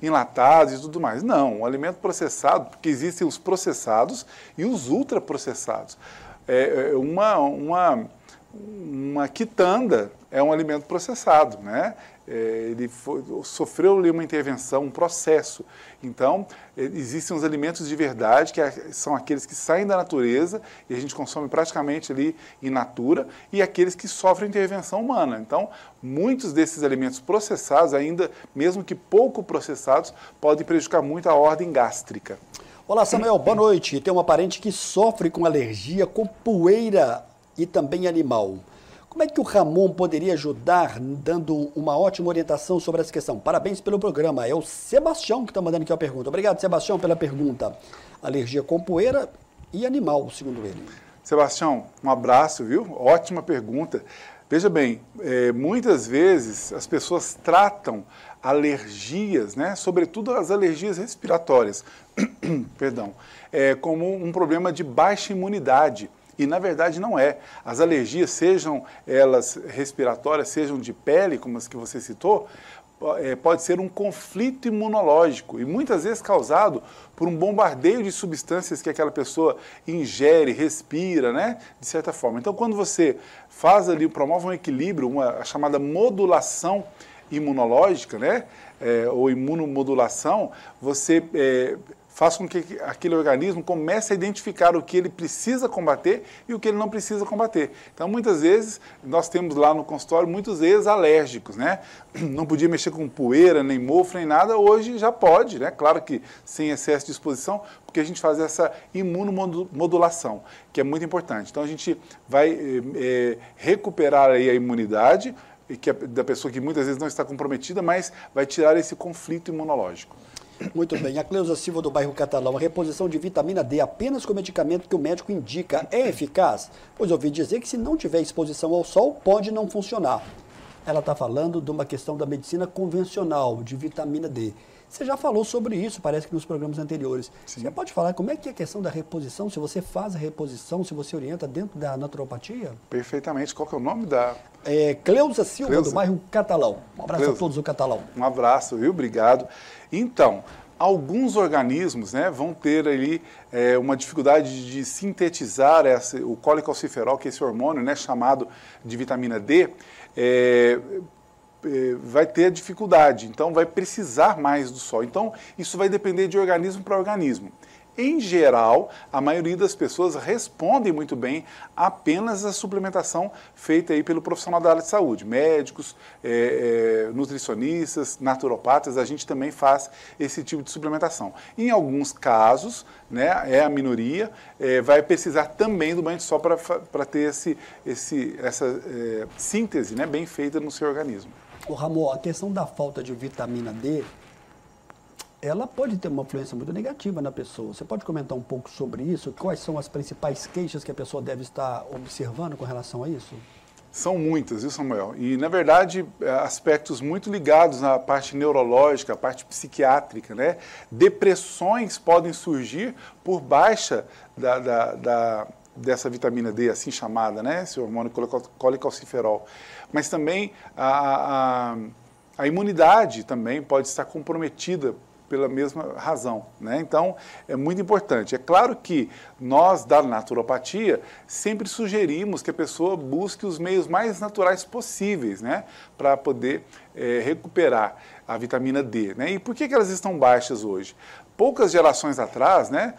enlatados e tudo mais. Não, o alimento processado, porque existem os processados e os ultraprocessados. Uma quitanda é um alimento processado, né? Ele sofreu ali uma intervenção, um processo. Então, existem os alimentos de verdade, que são aqueles que saem da natureza e a gente consome praticamente ali in natura, e aqueles que sofrem intervenção humana. Então, muitos desses alimentos processados, ainda mesmo que pouco processados, podem prejudicar muito a ordem gástrica. Olá, Samuel, boa noite. Tem uma parente que sofre com alergia com poeira e também animal. Como é que o Ramon poderia ajudar dando uma ótima orientação sobre essa questão? Parabéns pelo programa. É o Sebastião que está mandando aqui a pergunta. Obrigado, Sebastião, pela pergunta. Alergia com poeira e animal, segundo ele. Sebastião, um abraço, viu? Ótima pergunta. Veja bem, muitas vezes as pessoas tratam alergias, né, sobretudo as alergias respiratórias, perdão, como um problema de baixa imunidade. E, na verdade, não é. As alergias, sejam elas respiratórias, sejam de pele, como as que você citou, pode ser um conflito imunológico e muitas vezes causado por um bombardeio de substâncias que aquela pessoa ingere, respira, né, de certa forma. Então, quando você faz ali, promove um equilíbrio, a chamada modulação imunológica, né, ou imunomodulação, você faz com que aquele organismo comece a identificar o que ele precisa combater e o que ele não precisa combater. Então, muitas vezes, nós temos lá no consultório muitos ex-alérgicos, né? Não podia mexer com poeira, nem mofo, nem nada, hoje já pode, né? Claro que sem excesso de exposição, porque a gente faz essa imunomodulação, que é muito importante. Então, a gente vai recuperar aí a imunidade da pessoa que muitas vezes não está comprometida, mas vai tirar esse conflito imunológico. Muito bem. A Cleusa Silva do bairro Catalão. A reposição de vitamina D apenas com medicamento que o médico indica é eficaz? Pois ouvi dizer que se não tiver exposição ao sol, pode não funcionar. Ela está falando de uma questão da medicina convencional, de vitamina D. Você já falou sobre isso, parece que nos programas anteriores. Sim. Você pode falar como é que é a questão da reposição, se você faz a reposição, se você orienta dentro da naturopatia? Perfeitamente. Qual que é o nome da... Cleusa Silva, do bairro Catalão. Um abraço, Cleusa, a todos do Catalão. Um abraço, viu? Obrigado. Então, alguns organismos, né, vão ter ali uma dificuldade de sintetizar o colecalciferol, que é esse hormônio, né, chamado de vitamina D, vai ter dificuldade, então vai precisar mais do sol. Então, isso vai depender de organismo para organismo. Em geral, a maioria das pessoas respondem muito bem apenas à suplementação feita aí pelo profissional da área de saúde. Médicos, nutricionistas, naturopatas, a gente também faz esse tipo de suplementação. Em alguns casos, né, é a minoria, vai precisar também do banho de sol para ter essa síntese, né, bem feita no seu organismo. Ô Ramon, a questão da falta de vitamina D, ela pode ter uma influência muito negativa na pessoa. Você pode comentar um pouco sobre isso? Quais são as principais queixas que a pessoa deve estar observando com relação a isso? São muitas, viu, Samuel? E, na verdade, aspectos muito ligados à parte neurológica, à parte psiquiátrica, né? Depressões podem surgir por baixa dessa vitamina D, assim chamada, né? Esse hormônio colecalciferol. Mas também a imunidade também pode estar comprometida pela mesma razão, né? Então, é muito importante. É claro que nós, da naturopatia, sempre sugerimos que a pessoa busque os meios mais naturais possíveis, né? Para poder recuperar a vitamina D, né? E por que elas estão baixas hoje? Poucas gerações atrás, né?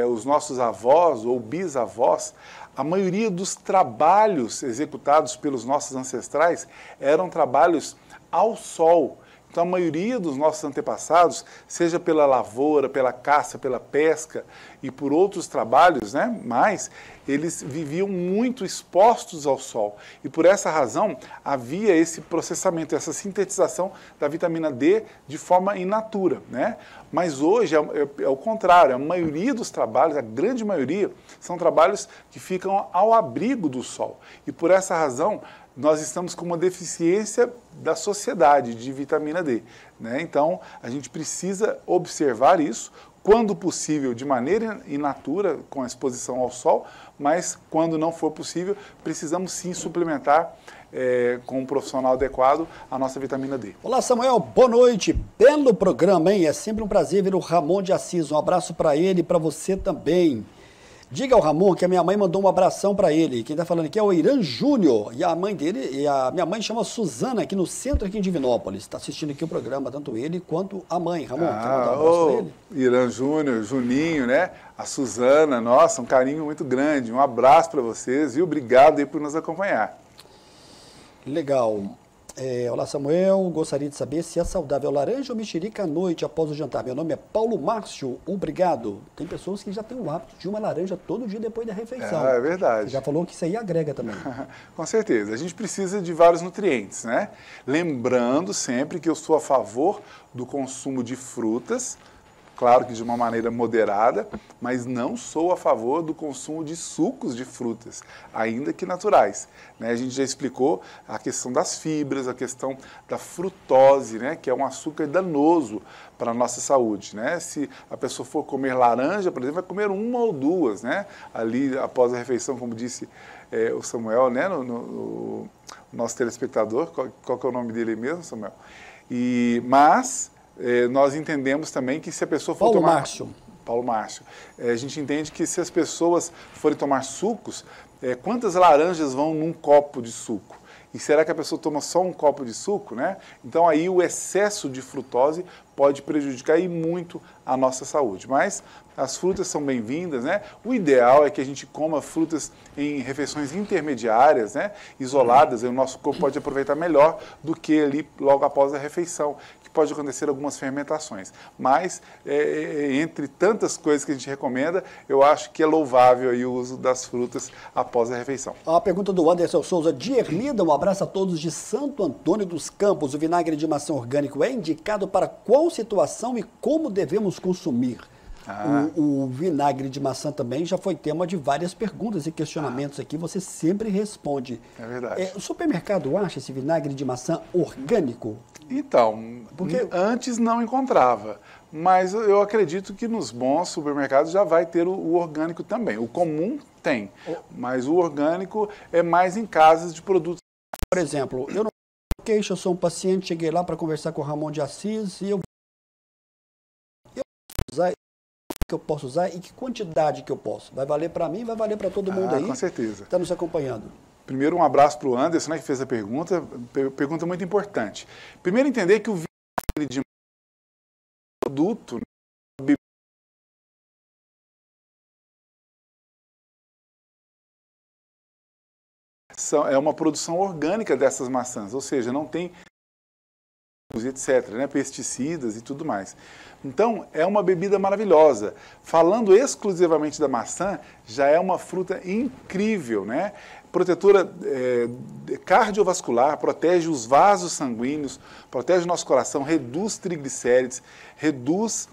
Os nossos avós ou bisavós, a maioria dos trabalhos executados pelos nossos ancestrais eram trabalhos ao sol. Então, a maioria dos nossos antepassados, seja pela lavoura, pela caça, pela pesca e por outros trabalhos, né, mas eles viviam muito expostos ao sol. E por essa razão, havia esse processamento, essa sintetização da vitamina D de forma in natura, né? Mas hoje é o contrário, a maioria dos trabalhos, a grande maioria, são trabalhos que ficam ao abrigo do sol. E por essa razão, nós estamos com uma deficiência da sociedade de vitamina D, né? Então, a gente precisa observar isso, quando possível, de maneira in natura, com a exposição ao sol, mas quando não for possível, precisamos sim suplementar com um profissional adequado a nossa vitamina D. Olá, Samuel, boa noite. Belo programa, hein? É sempre um prazer ver o Ramon de Assis. Um abraço para ele e para você também. Diga ao Ramon que a minha mãe mandou um abração para ele. Quem está falando aqui é o Irã Júnior. E a mãe dele, minha mãe chama Suzana, aqui no centro, aqui em Divinópolis. Está assistindo aqui o programa, tanto ele quanto a mãe. Ramon, quer mandar um abraço para ele? Irã Júnior, Juninho, né? A Suzana, nossa, um carinho muito grande. Um abraço para vocês e obrigado aí por nos acompanhar. Legal. Olá, Samuel. Gostaria de saber se é saudável laranja ou mexerica à noite após o jantar. Meu nome é Paulo Márcio. Obrigado. Tem pessoas que já têm o hábito de uma laranja todo dia depois da refeição. É verdade. Você já falou que isso aí agrega também. Com certeza. A gente precisa de vários nutrientes, né? Lembrando sempre que eu sou a favor do consumo de frutas, claro que de uma maneira moderada, mas não sou a favor do consumo de sucos de frutas, ainda que naturais, né? A gente já explicou a questão das fibras, a questão da frutose, né? Que é um açúcar danoso para a nossa saúde, né? Se a pessoa for comer laranja, por exemplo, vai comer uma ou duas, né? Ali após a refeição, como disse o Samuel, né? No nosso telespectador, qual que é o nome dele mesmo, Samuel? Mas nós entendemos também que se a pessoa for Paulo tomar... Márcio. Paulo Márcio. A gente entende que se as pessoas forem tomar sucos, quantas laranjas vão num copo de suco? E será que a pessoa toma só um copo de suco, né? Então aí o excesso de frutose pode prejudicar e muito a nossa saúde. Mas as frutas são bem-vindas, né? O ideal é que a gente coma frutas em refeições intermediárias, né? Isoladas, aí o nosso corpo pode aproveitar melhor do que ali logo após a refeição, que pode acontecer algumas fermentações. Mas, entre tantas coisas que a gente recomenda, eu acho que é louvável aí o uso das frutas após a refeição. A pergunta do Anderson Souza de Erlida, um abraço a todos de Santo Antônio dos Campos. O vinagre de maçã orgânico é indicado para qual situação e como devemos consumir? O vinagre de maçã também já foi tema de várias perguntas e questionamentos aqui, você sempre responde. É verdade. O supermercado acha esse vinagre de maçã orgânico? Então, porque antes não encontrava, mas eu acredito que nos bons supermercados já vai ter o orgânico também. O comum tem, mas o orgânico é mais em casas de produtos. Por exemplo, eu não queixo, eu sou um paciente, cheguei lá para conversar com o Ramon de Assis e eu usar que eu posso usar e que quantidade que eu posso. Vai valer para mim, vai valer para todo mundo aí. Com certeza. Está nos acompanhando. Primeiro, um abraço para o Anderson, né, que fez a pergunta. Pergunta muito importante. Primeiro, entender que o vinagre de produto, né, é uma produção orgânica dessas maçãs, ou seja, não tem etc., né, pesticidas e tudo mais. Então, é uma bebida maravilhosa. Falando exclusivamente da maçã, já é uma fruta incrível, né? Protetora cardiovascular, protege os vasos sanguíneos, protege o nosso coração, reduz triglicérides, reduz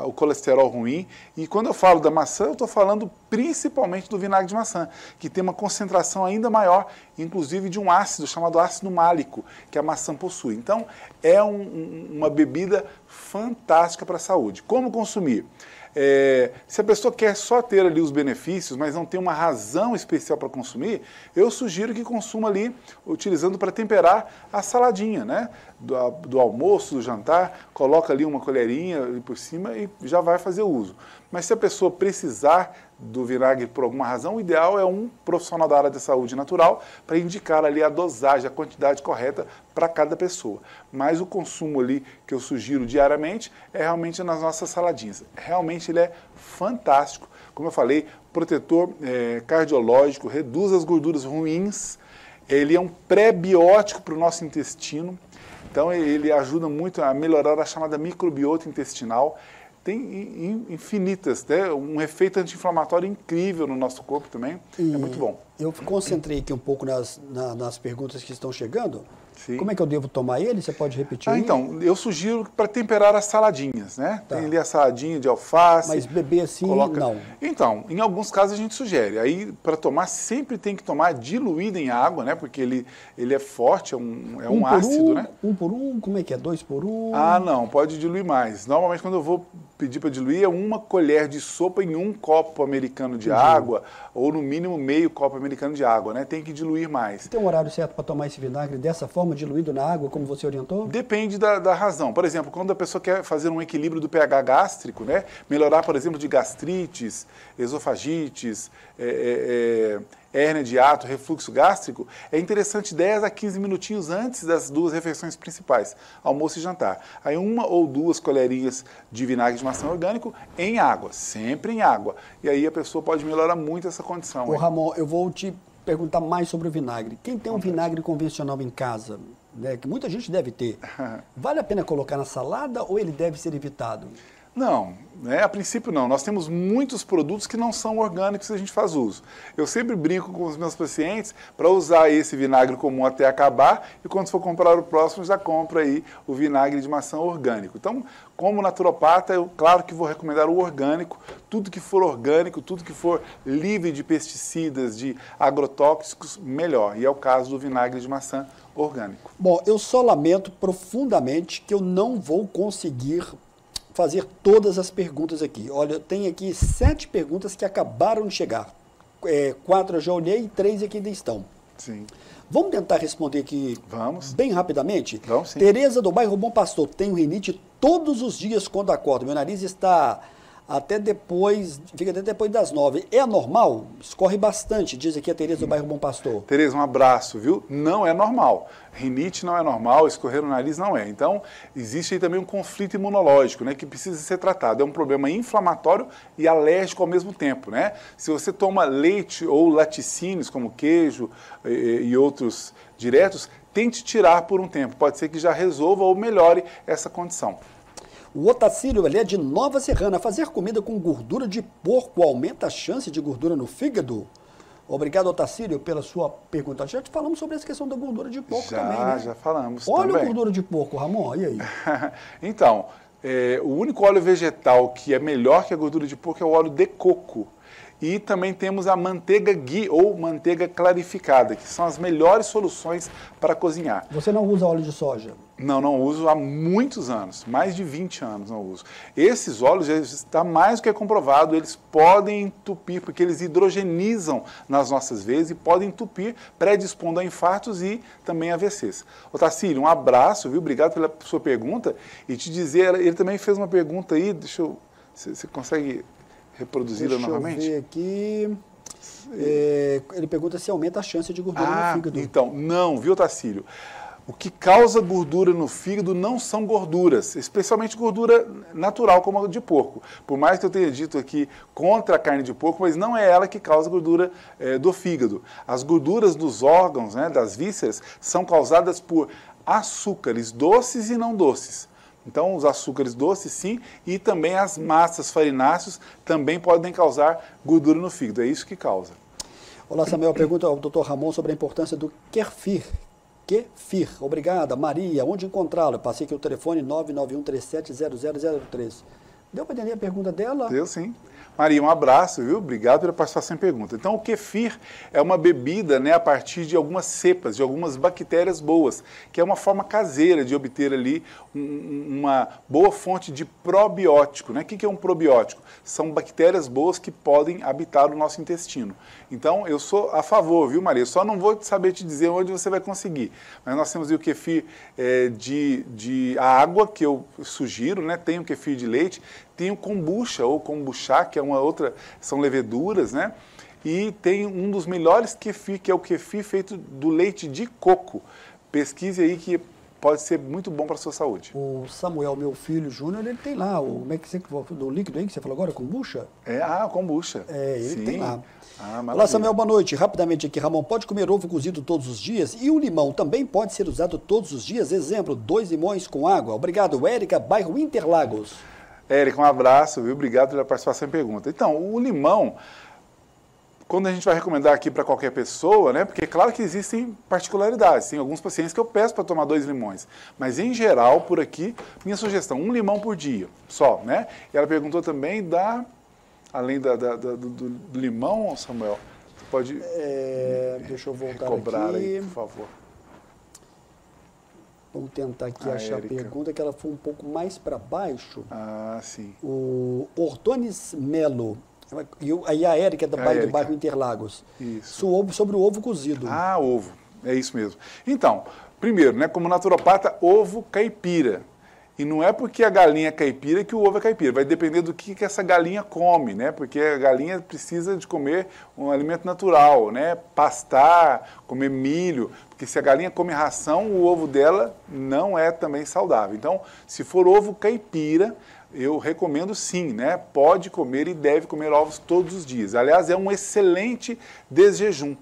o colesterol ruim. E quando eu falo da maçã, eu estou falando principalmente do vinagre de maçã, que tem uma concentração ainda maior, inclusive de um ácido chamado ácido málico, que a maçã possui. Então, é uma bebida fantástica para a saúde. Como consumir? Se a pessoa quer só ter ali os benefícios, mas não tem uma razão especial para consumir, eu sugiro que consuma ali, utilizando para temperar a saladinha, né? Do almoço, do jantar, coloca ali uma colherinha ali por cima e já vai fazer uso. Mas se a pessoa precisar do vinagre por alguma razão, o ideal é um profissional da área da saúde natural para indicar ali a dosagem, a quantidade correta para cada pessoa. Mas o consumo ali que eu sugiro diariamente é realmente nas nossas saladinhas. Realmente ele é fantástico. Como eu falei, protetor cardiológico, reduz as gorduras ruins, ele é um pré-biótico para o nosso intestino, Então, ele ajuda muito a melhorar a chamada microbiota intestinal. Tem infinitas, né? Um efeito anti-inflamatório incrível no nosso corpo também, é muito bom. Eu concentrei aqui um pouco nas perguntas que estão chegando. Sim. Como é que eu devo tomar ele? Você pode repetir aí? Então, eu sugiro para temperar as saladinhas, né? Tá. Tem ali a saladinha de alface. Mas beber assim, não. Então, em alguns casos a gente sugere. Aí, para tomar, sempre tem que tomar diluído em água, né? Porque ele é forte, é um ácido, né? 1 por 1, como é que é? 2 por 1? Ah, não, pode diluir mais. Normalmente, quando eu vou pedir para diluir, é 1 colher de sopa em 1 copo americano de água, ou no mínimo meio copo americano de água, né? Tem que diluir mais. Tem um horário certo para tomar esse vinagre dessa forma, diluído na água, como você orientou? Depende da razão. Por exemplo, quando a pessoa quer fazer um equilíbrio do pH gástrico, né? Melhorar, por exemplo, de gastrites, esofagites, hérnia de hiato, refluxo gástrico, é interessante 10 a 15 minutinhos antes das 2 refeições principais, almoço e jantar. Aí 1 ou 2 colherinhas de vinagre de maçã orgânico em água, sempre em água. E aí a pessoa pode melhorar muito essa condição. Ô, Ramon, eu vou te perguntar mais sobre o vinagre. Quem tem um vinagre convencional em casa, né, que muita gente deve ter, vale a pena colocar na salada ou ele deve ser evitado? Não, né? A princípio não. Nós temos muitos produtos que não são orgânicos e a gente faz uso. Eu sempre brinco com os meus pacientes para usar esse vinagre comum até acabar e quando for comprar o próximo já compra aí o vinagre de maçã orgânico. Então, como naturopata, eu claro que vou recomendar o orgânico, tudo que for orgânico, tudo que for livre de pesticidas, de agrotóxicos, melhor. E é o caso do vinagre de maçã orgânico. Bom, eu só lamento profundamente que eu não vou conseguir fazer todas as perguntas aqui. Olha, tem aqui 7 perguntas que acabaram de chegar. 4 eu já olhei e 3 aqui ainda estão. Sim. Vamos tentar responder aqui bem rapidamente? Vamos, sim. Tereza do bairro Bom Pastor, tenho rinite todos os dias quando acordo. Meu nariz está fica até depois das 9. É normal? Escorre bastante, diz aqui a Tereza do bairro Bom Pastor. Tereza, um abraço, viu? Não é normal. Rinite não é normal, escorrer no nariz não é. Então, existe aí também um conflito imunológico, né, que precisa ser tratado. É um problema inflamatório e alérgico ao mesmo tempo, né? Se você toma leite ou laticínios, como queijo e outros diretos, tente tirar por um tempo. Pode ser que já resolva ou melhore essa condição. O Otacílio, ele é de Nova Serrana. Fazer comida com gordura de porco aumenta a chance de gordura no fígado? Obrigado, Otacílio, pela sua pergunta. Já te falamos sobre essa questão da gordura de porco também, né? Já falamos Olha também. a gordura de porco, Ramon, e aí? Então, o único óleo vegetal que é melhor que a gordura de porco é o óleo de coco. E também temos a manteiga ghee ou manteiga clarificada, que são as melhores soluções para cozinhar. Você não usa óleo de soja? Não uso há muitos anos, mais de 20 anos não uso. Esses óleos já está mais do que comprovado, eles podem entupir, porque eles hidrogenizam nas nossas veias e podem entupir, predispondo a infartos e também AVCs. Otacílio, um abraço, viu? Obrigado pela sua pergunta. E te dizer, ele também fez uma pergunta aí, você consegue reproduzi-la novamente? Deixa eu ver aqui. Ele pergunta se aumenta a chance de gordura no fígado. Então, não, viu, Otacílio? O que causa gordura no fígado não são gorduras, especialmente gordura natural, como a de porco. Por mais que eu tenha dito aqui contra a carne de porco, mas não é ela que causa gordura do fígado. As gorduras dos órgãos, né, das vísceras, são causadas por açúcares doces e não doces. Então, os açúcares doces, sim, e também as massas farináceas também podem causar gordura no fígado. É isso que causa. Olá, Samuel. Pergunta ao Dr. Ramon sobre a importância do kefir. Kefir. Obrigada. Maria, onde encontrá-lo? Passei aqui o telefone 991370003. Deu para entender a pergunta dela? Deu, sim. Maria, um abraço, viu? Obrigado pela participação em pergunta. Então, o kefir é uma bebida, né, a partir de algumas cepas, de algumas bactérias boas, que é uma forma caseira de obter ali uma boa fonte de probiótico, né? O que é um probiótico? São bactérias boas que podem habitar o nosso intestino. Então, eu sou a favor, viu, Maria? Só não vou saber te dizer onde você vai conseguir. Mas nós temos aí o kefir de água, que eu sugiro, né? Tem o kefir de leite, tem o kombucha ou kombucha, que é uma outra, são leveduras, né? E tem um dos melhores kefir, que é o kefir feito do leite de coco. Pesquise aí que pode ser muito bom para a sua saúde. O Samuel, meu filho Júnior, ele tem lá, como é que você, do líquido aí que você falou agora, kombucha? Kombucha. Ele tem lá. Olá, Samuel, boa noite. Rapidamente aqui, Ramon, pode comer ovo cozido todos os dias? E o limão também pode ser usado todos os dias? Exemplo, 2 limões com água. Obrigado, Érica, bairro Interlagos. Érica, um abraço, viu? Obrigado pela participação e pergunta. Então, o limão, quando a gente vai recomendar aqui para qualquer pessoa, né? Porque é claro que existem particularidades. Tem alguns pacientes que eu peço para tomar 2 limões. Mas, em geral, por aqui, minha sugestão, 1 limão por dia, só, né? E ela perguntou também além do limão, Samuel, você pode deixa eu voltar cobrar aqui. aí, por favor. Vamos tentar aqui achar Érica. a pergunta, que ela foi um pouco mais para baixo. Sim. O Ortones Melo, aí a Érica do bairro Interlagos. Isso. Sobre o ovo cozido. Ovo, é isso mesmo. Então, primeiro, né, como naturopata, ovo caipira. E não é porque a galinha é caipira que o ovo é caipira. Vai depender do que essa galinha come, né? Porque a galinha precisa de comer um alimento natural, né? Pastar, comer milho. Porque se a galinha come ração, o ovo dela não é também saudável. Então, se for ovo caipira, eu recomendo sim, né? Pode comer e deve comer ovos todos os dias. Aliás, é um excelente desjejum.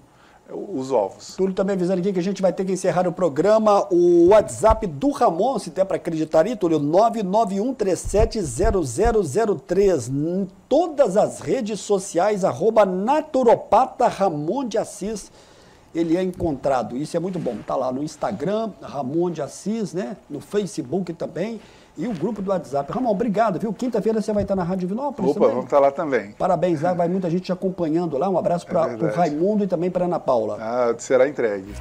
Os ovos. Túlio também avisando aqui que a gente vai ter que encerrar o programa. O WhatsApp do Ramon, se der para acreditar aí, Túlio, 991370003. Em todas as redes sociais, @naturopata Ramon de Assis, ele é encontrado. Isso é muito bom. Tá lá no Instagram, Ramon de Assis, né? No Facebook também. E o grupo do WhatsApp. Ramon, obrigado, viu? Quinta-feira você vai estar na Rádio Divinópolis também. Vamos estar lá também. Parabéns, lá vai muita gente te acompanhando lá. Um abraço para o Raimundo e também para Ana Paula. Será entregue.